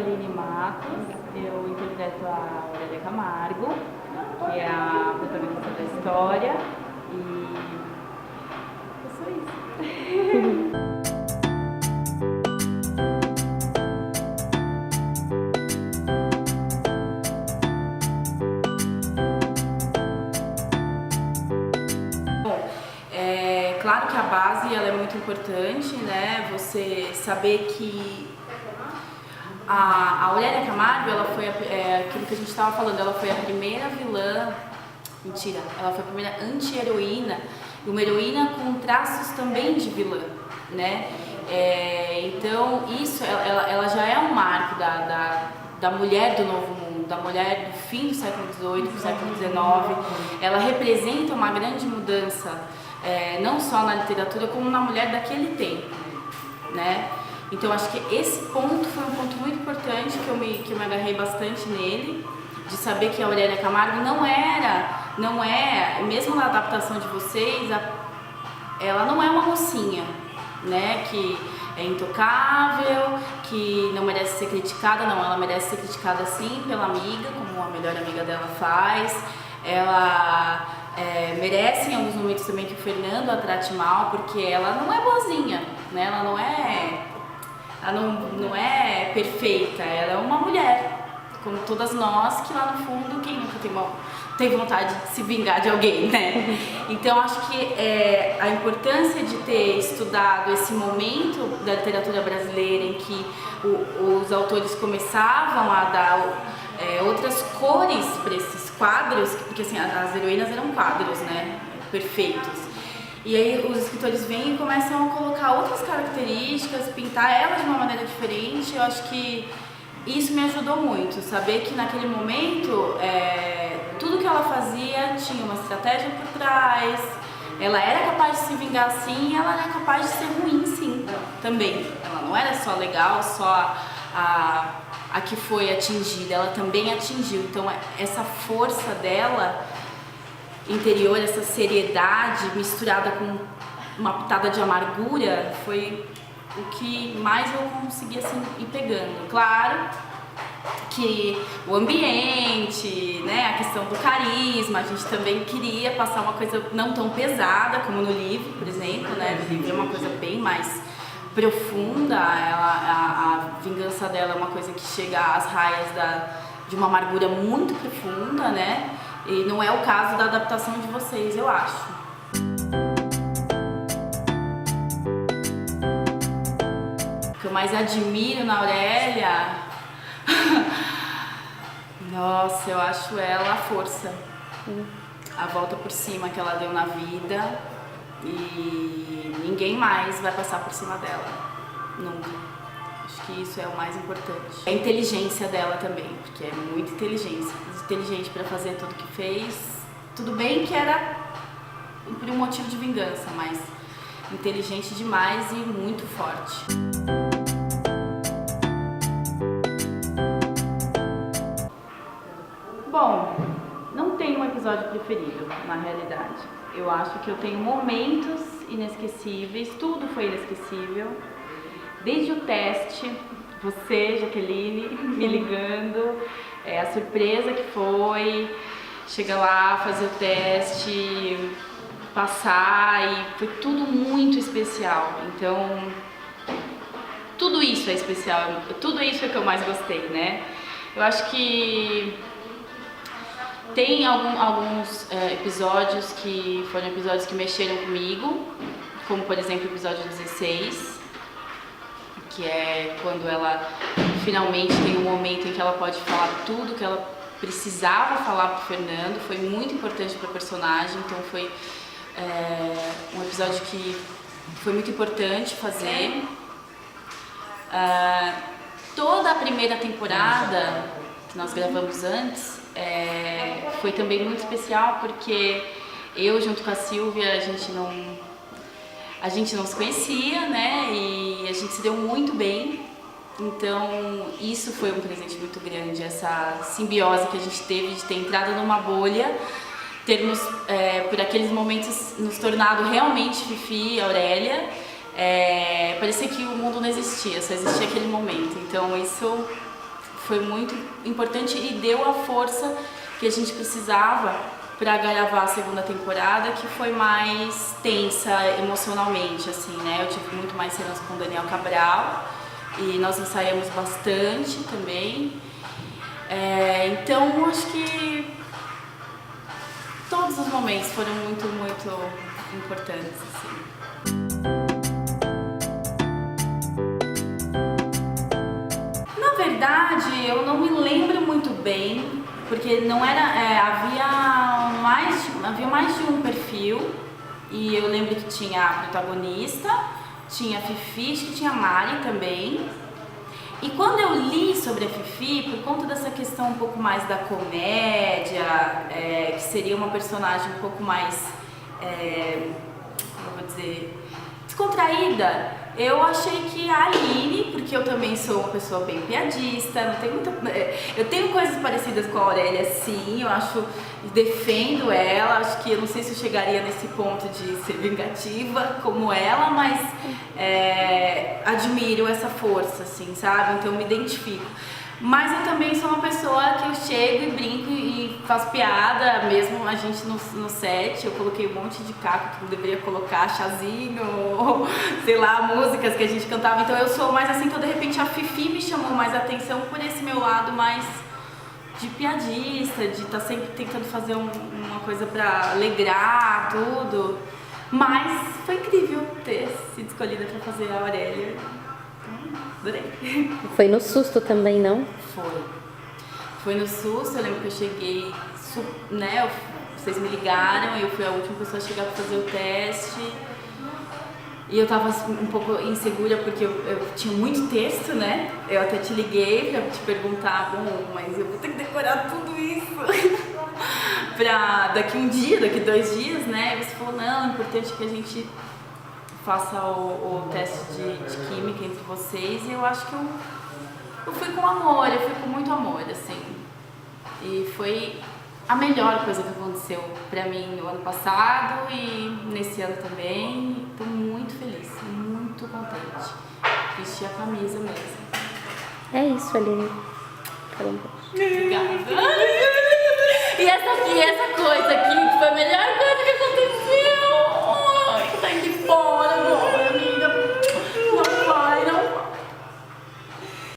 Jaqueline Matos, eu interpreto a Aurélia Camargo, que é a protagonista da história, e eu sou isso. Claro que a base ela é muito importante, né? Você saber que a Aurélia Camargo, ela foi aquilo que a gente estava falando, ela foi a primeira vilã, mentira, ela foi a primeira anti-heroína, uma heroína com traços também de vilã, né? Então isso, ela já é um marco da mulher do novo mundo, da mulher do fim do século XVIII, do século XIX. Ela representa uma grande mudança, não só na literatura, como na mulher daquele tempo, né? Então acho que esse ponto foi um ponto muito importante, que eu me agarrei bastante nele, de saber que a Aurélia Camargo não é, mesmo na adaptação de vocês, ela não é uma mocinha, né, que é intocável, que não merece ser criticada. Não, ela merece ser criticada sim pela amiga, como a melhor amiga dela faz. Ela merece em alguns momentos também que o Fernando a trate mal, porque ela não é boazinha, né? Ela não é perfeita, ela é uma mulher, como todas nós, que lá no fundo, quem nunca tem vontade de se vingar de alguém, né? Então acho que a importância de ter estudado esse momento da literatura brasileira em que os autores começavam a dar outras cores para esses quadros, porque assim, as heroínas eram quadros, né? Perfeitos. E aí os escritores vêm e começam a colocar outras características, pintar ela de uma maneira diferente. Eu acho que isso me ajudou muito, saber que naquele momento tudo que ela fazia tinha uma estratégia por trás. Ela era capaz de se vingar sim, e ela era capaz de ser ruim sim, também. Ela não era só legal, só a que foi atingida, ela também atingiu. Então essa força dela interior, essa seriedade misturada com uma pitada de amargura, foi o que mais eu consegui assim ir pegando. Claro que o ambiente, né, a questão do carisma, a gente também queria passar uma coisa não tão pesada como no livro, por exemplo, né? No livro é uma coisa bem mais profunda. A vingança dela é uma coisa que chega às raias de uma amargura muito profunda, né? E não é o caso da adaptação de vocês, eu acho. O que eu mais admiro na Aurélia, nossa, eu acho ela a força, a volta por cima que ela deu na vida, e ninguém mais vai passar por cima dela, nunca. Acho que isso é o mais importante. A inteligência dela também, porque é muito inteligente para fazer tudo que fez. Tudo bem que era por um motivo de vingança, mas inteligente demais e muito forte. Bom, não tenho um episódio preferido, na realidade. Eu acho que eu tenho momentos inesquecíveis, tudo foi inesquecível. Desde o teste, você, Jaqueline, me ligando, a surpresa que foi chegar lá, fazer o teste, passar, e foi tudo muito especial. Então, tudo isso é especial, tudo isso é que eu mais gostei, né? Eu acho que tem alguns episódios que foram episódios que mexeram comigo, como por exemplo o episódio 16, que é quando ela finalmente tem um momento em que ela pode falar tudo que ela precisava falar pro Fernando. Foi muito importante para a personagem, então foi um episódio que foi muito importante fazer. Toda a primeira temporada que nós gravamos antes foi também muito especial, porque eu junto com a Silvia, a gente não se conhecia, né, e a gente se deu muito bem. Então isso foi um presente muito grande, essa simbiose que a gente teve de ter entrado numa bolha, termos por aqueles momentos nos tornado realmente Fifi e Aurélia. Parecia que o mundo não existia, só existia aquele momento. Então isso foi muito importante e deu a força que a gente precisava para gravar a segunda temporada, que foi mais tensa emocionalmente, assim, né? Eu tive muito mais cenas com o Daniel Cabral e nós ensaiamos bastante também. Então, acho que todos os momentos foram muito, muito importantes, assim. Na verdade, eu não me lembro muito bem, porque não era, havia mais de um perfil, e eu lembro que tinha a protagonista, tinha a Fifi, acho que tinha a Mari também. E quando eu li sobre a Fifi, por conta dessa questão um pouco mais da comédia, que seria uma personagem um pouco mais, como eu vou dizer, descontraída, eu achei que a Aline, porque eu também sou uma pessoa bem piadista, não tenho eu tenho coisas parecidas com a Aurélia, sim, eu acho, defendo ela, acho que eu não sei se eu chegaria nesse ponto de ser vingativa como ela, mas admiro essa força, assim, sabe? Então eu me identifico. Mas eu também sou uma pessoa que eu chego e brinco e faço piada, mesmo a gente no set, eu coloquei um monte de caco que não deveria colocar, chazinho, sei lá, músicas que a gente cantava. Então eu sou mais assim, então de repente a Fifi me chamou mais atenção por esse meu lado mais de piadista, de estar sempre tentando fazer uma coisa pra alegrar tudo. Mas foi incrível ter sido escolhida pra fazer a Aurélia. Adorei. Foi no susto também, não? Foi no susto, eu lembro que eu cheguei, né, vocês me ligaram, eu fui a última pessoa a chegar pra fazer o teste. E eu tava um pouco insegura porque eu tinha muito texto, né? Eu até te liguei pra te perguntar, bom, mas eu vou ter que decorar tudo isso pra daqui 2 dias, né? E você falou, não, é importante que a gente faça o teste de química entre vocês, e eu acho que eu fui com amor, eu fui com muito amor, assim. E foi a melhor coisa que aconteceu pra mim no ano passado e nesse ano também. Tô muito feliz, muito contente. Vesti a camisa mesmo. É isso, Aline. Obrigada. E essa coisa aqui, que foi a melhor coisa que aconteceu.